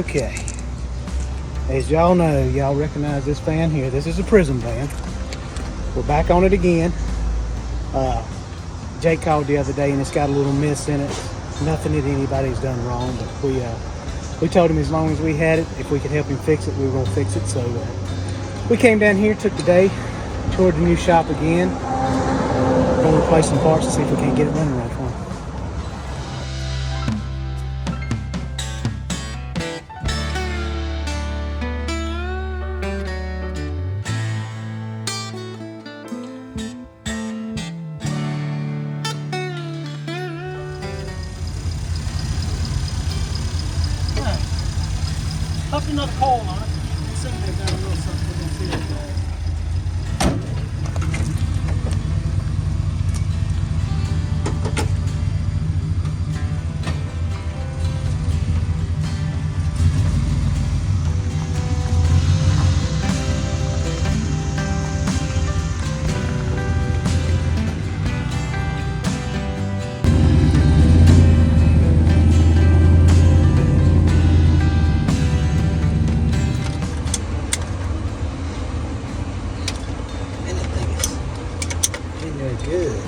Okay. As y'all know, y'all recognize this van here. This is a Prism van. We're back on it again. Jake called the other day and it's got a little miss in it. Nothing that anybody's done wrong, but we told him as long as we had it, if we could help him fix it, we were gonna fix it. So we came down here, took the day, toured the new shop again. We're gonna replace some parts to see if we can't get it running right for him. Pop another coil on it. See if they've got a little something we can see it. Good.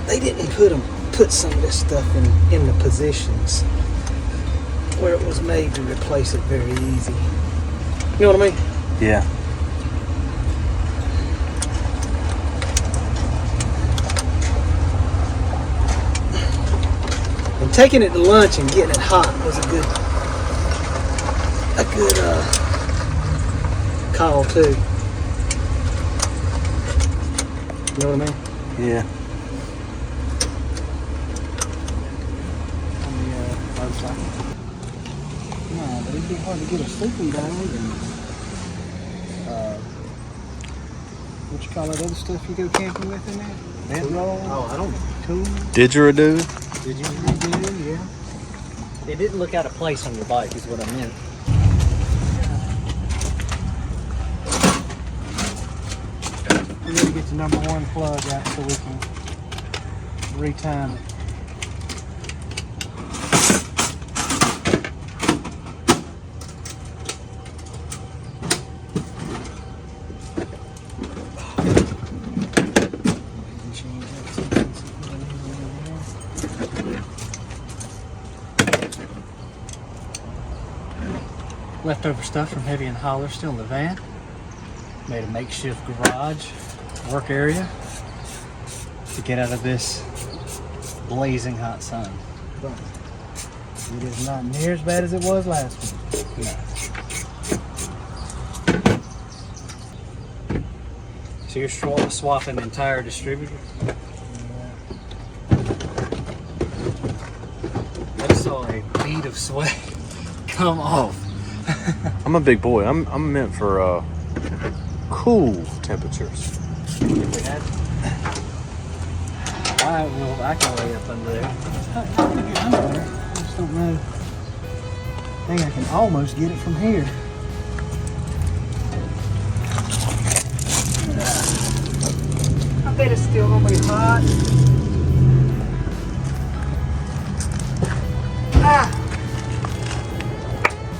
They didn't put some of this stuff in the positions where it was made to replace it very easy. You know what I mean? Yeah. And taking it to lunch and getting it hot was a good call too. You know what I mean? Yeah. On the motorcycle. No, but it'd be hard to get a sleeping bag and what you call that other stuff you go camping with in there? Bedroll? Oh, I don't know. Tools? Didgeridoo? Didgeridoo, yeah. It didn't look out of place on your bike is what I meant. We need to get the number one plug out so we can retime it. Leftover stuff from Heavy and Holler still in the van. Made a makeshift garage work area to get out of this blazing hot sun. But it is not near as bad as it was last week. No. So you're swapping the entire distributor? I just saw a bead of sweat come off. I'm a big boy. I'm meant for cool temperatures. If we had, I can lay up under there. I just don't know. I think I can almost get it from here. I bet it's still gonna be hot. Ah!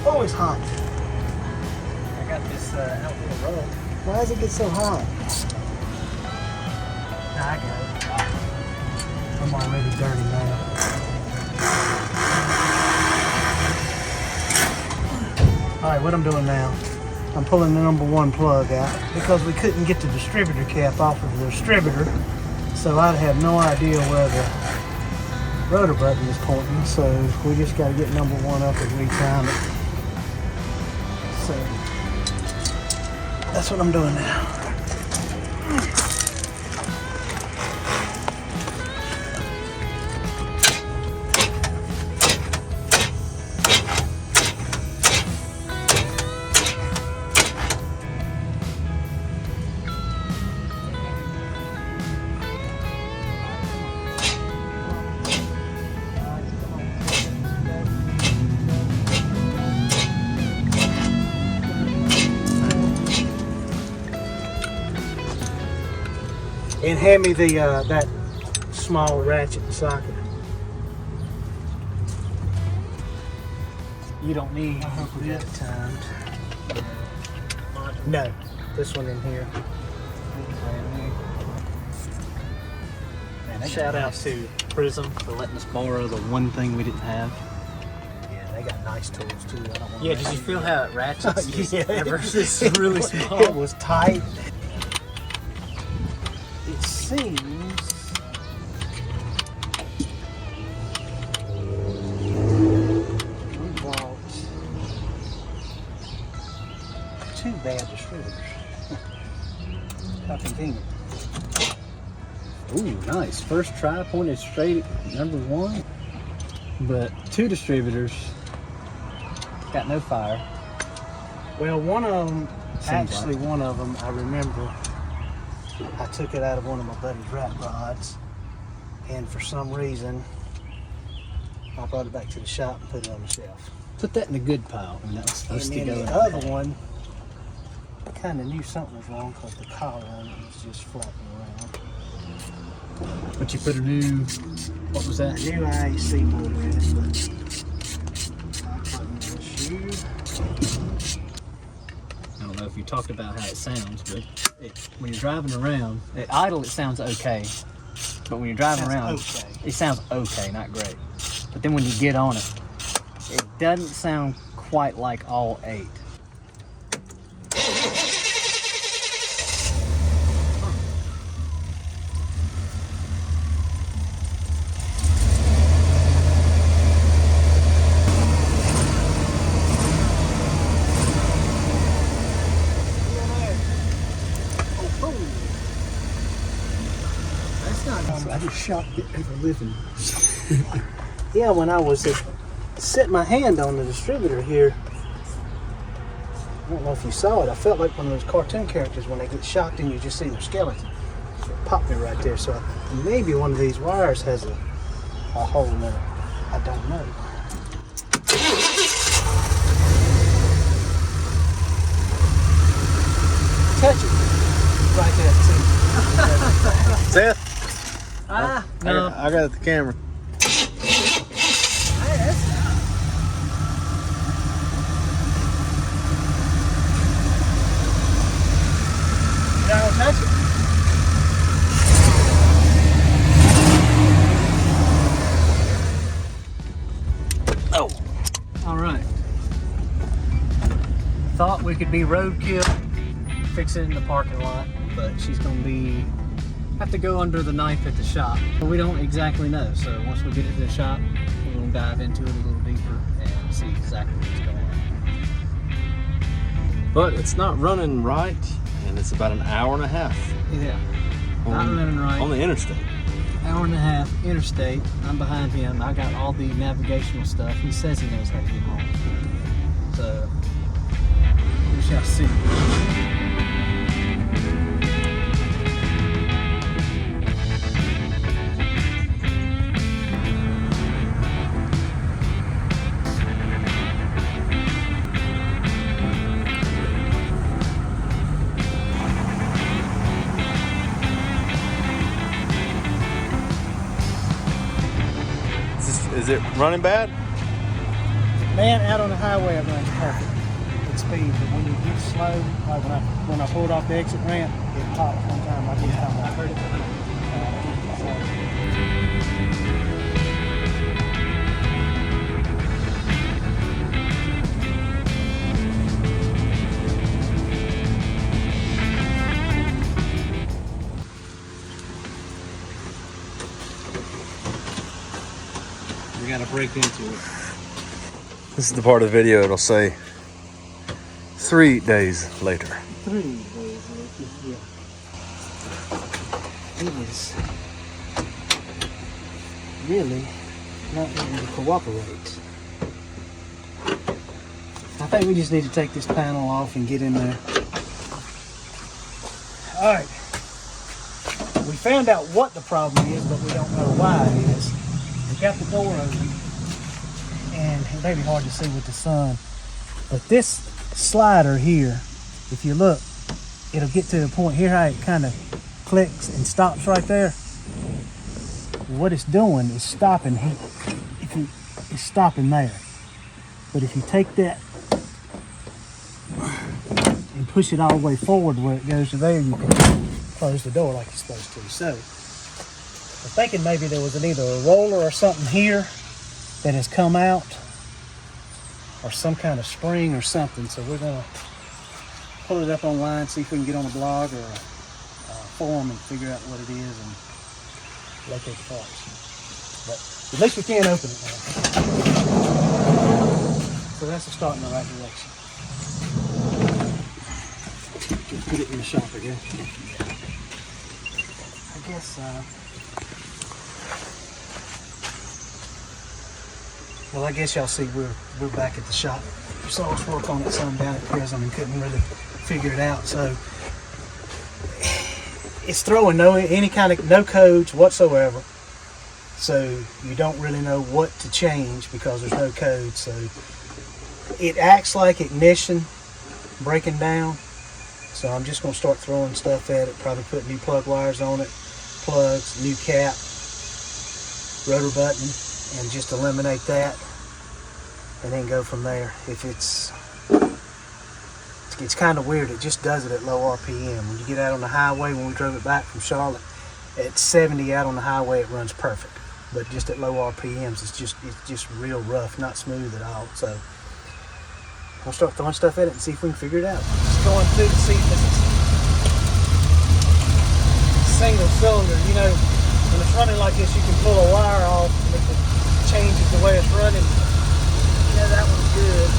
Oh, it's hot. I got this outdoor rug. Why does it get so hot? Nah, I got it. I'm already dirty now. Alright, what I'm doing now, I'm pulling the number one plug out because we couldn't get the distributor cap off of the distributor, so I'd have no idea where the rotor button is pointing, so we just got to get number one up and retime it. So that's what I'm doing now. And hand me the that small ratchet socket. You don't need. I hope we got it timed. No, this one in here. And shout out to Prism for letting us borrow the one thing we didn't have. Yeah, they got nice tools too. I don't want Yeah, did you feel how it ratchets? Just Yeah. ever it's really small. It was tight. It seems. We bought 2 bad distributors. How convenient. Ooh, nice. First try, pointed straight at number 1. But 2 distributors. Got no fire. Well, one of them, Seems actually one of them, I remember, I took it out of one of my buddy's rat rods, and for some reason, I brought it back to the shop and put it on the shelf. Put that in the good pile. And that was And supposed to then go the in other the one, I kind of knew something was wrong because the collar on it was just flapping around. But you put a new, what was that? I knew IAC motor in it, but I put in the shoe. I don't know if you talked about how it sounds, but when you're driving around, at idle it sounds okay. But when you're driving Sounds around, okay. it sounds okay, not great. But then when you get on it, it doesn't sound quite like all 8. I just shocked it ever living. Yeah, when I was set my hand on the distributor here, I don't know if you saw it, I felt like one of those cartoon characters when they get shocked and you just see their skeleton. It popped me right there, so maybe one of these wires has a hole in it. I don't know. Touch it. Right there, too. Seth, No. I got the camera. Don't touch it. Oh. All right. Thought we could be roadkill, fix it in the parking lot, but she's gonna have to go under the knife at the shop. But we don't exactly know, so once we get it to the shop, we're gonna dive into it a little deeper and see exactly what's going on. But it's not running right, and it's about an hour and a half Yeah, not on, running right. on the interstate. Hour and a half, interstate. I'm behind him. I got all the navigational stuff. He says he knows how to get home. So, we shall see. Is it running bad? Man, out on the highway, it runs perfect at speed, but when you get slow, like when I pulled off the exit ramp, it popped one time. I heard it. We gotta break into it. This is the part of the video it'll say 3 days later. 3 days later, yeah. It was really not wanting to cooperate. I think we just need to take this panel off and get in there. All right. We found out what the problem is, but we don't know why it is. We got the door open, and it may be hard to see with the sun, but this slider here, if you look, it'll get to a point here how it kind of clicks and stops right there. What it's doing is stopping it's stopping there. But if you take that and push it all the way forward where it goes to there, you can close the door like you're supposed to. So I'm thinking maybe there was either a roller or something here that has come out, or some kind of spring or something. So we're gonna pull it up online, see if we can get on a blog or a forum and figure out what it is and locate the parts. But at least we can open it now. So that's a start in the right direction. Just put it in the shop again. I guess, well, I guess y'all see we're back at the shop. We saw us work on it some down at Prism and couldn't really figure it out. So it's throwing any kind of no codes whatsoever. So you don't really know what to change because there's no code. So it acts like ignition breaking down. So I'm just going to start throwing stuff at it, probably put new plug wires on it, plugs, new cap, rotor button, and just eliminate that and then go from there. If it's kind of weird, it just does it at low RPM. When you get out on the highway, when we drove it back from Charlotte, at 70 out on the highway it runs perfect. But just at low RPMs, it's just real rough, not smooth at all. So we'll start throwing stuff at it and see if we can figure it out. Just going through to see if this is single cylinder. You know, when it's running like this, you can pull a wire off and it changes the way it's running. Yeah, that one's good.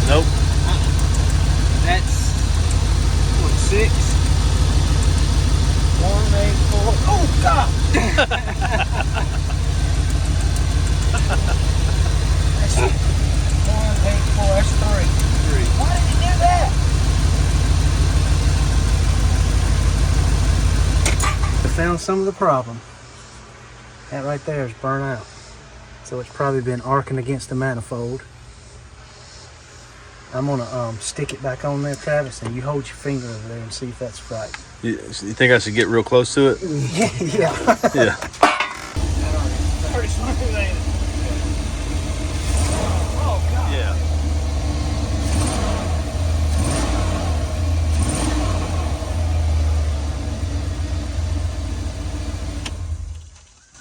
Nope. That's what, 6? 1, 8, 4. Oh God! That's 1, 8, 4. That's 3. Why did you do that? I found some of the problem. That right there is burnt out. So it's probably been arcing against the manifold. I'm gonna stick it back on there, Travis, and you hold your finger over there and see if that's right. You think I should get real close to it? Yeah. Yeah. Pretty smooth, ain't it? Oh God. Yeah.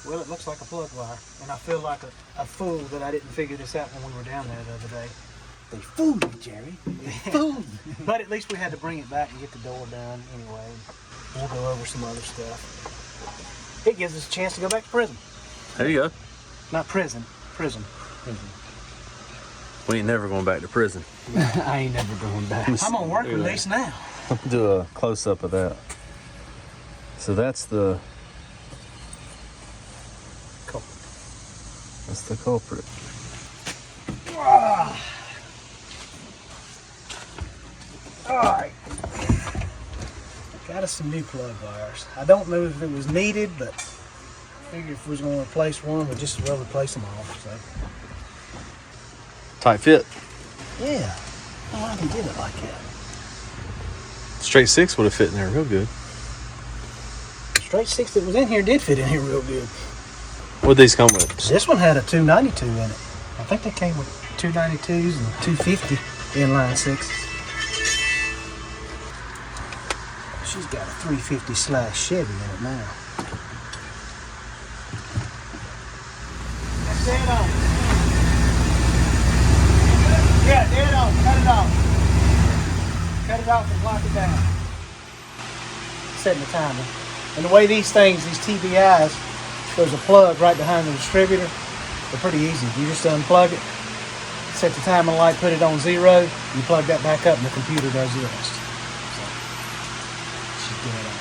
Well, it looks like a plug wire, and I feel like a fool that I didn't figure this out when we were down there the other day. They fooled me, Jerry. They fooled me. But at least we had to bring it back and get the door done anyway. We'll go over some other stuff. It gives us a chance to go back to Prism. There you go. Not prison, Prism. We ain't never going back to prison. I ain't never going back. I'm on work release now. Do a close-up of that. So that's the culprit. Alright. Got us some new plug wires. I don't know if it was needed, but I figured if we was going to replace one, we'd just as well replace them all. So. Tight fit. Yeah. Oh, I can get it like that. Straight 6 would have fit in there real good. The straight 6 that was in here did fit in here real good. What'd these come with? This one had a 292 in it. I think they came with 292s and 250 inline 6s. She's got a 350/Chevy in it now. That's dead on. Yeah, dead on. Cut it off. Cut it off and lock it down. Setting the timer. And the way these things, these TBIs, there's a plug right behind the distributor. They're pretty easy. You just unplug it, set the timer light, put it on 0, you plug that back up and the computer does the rest. So, she's doing it.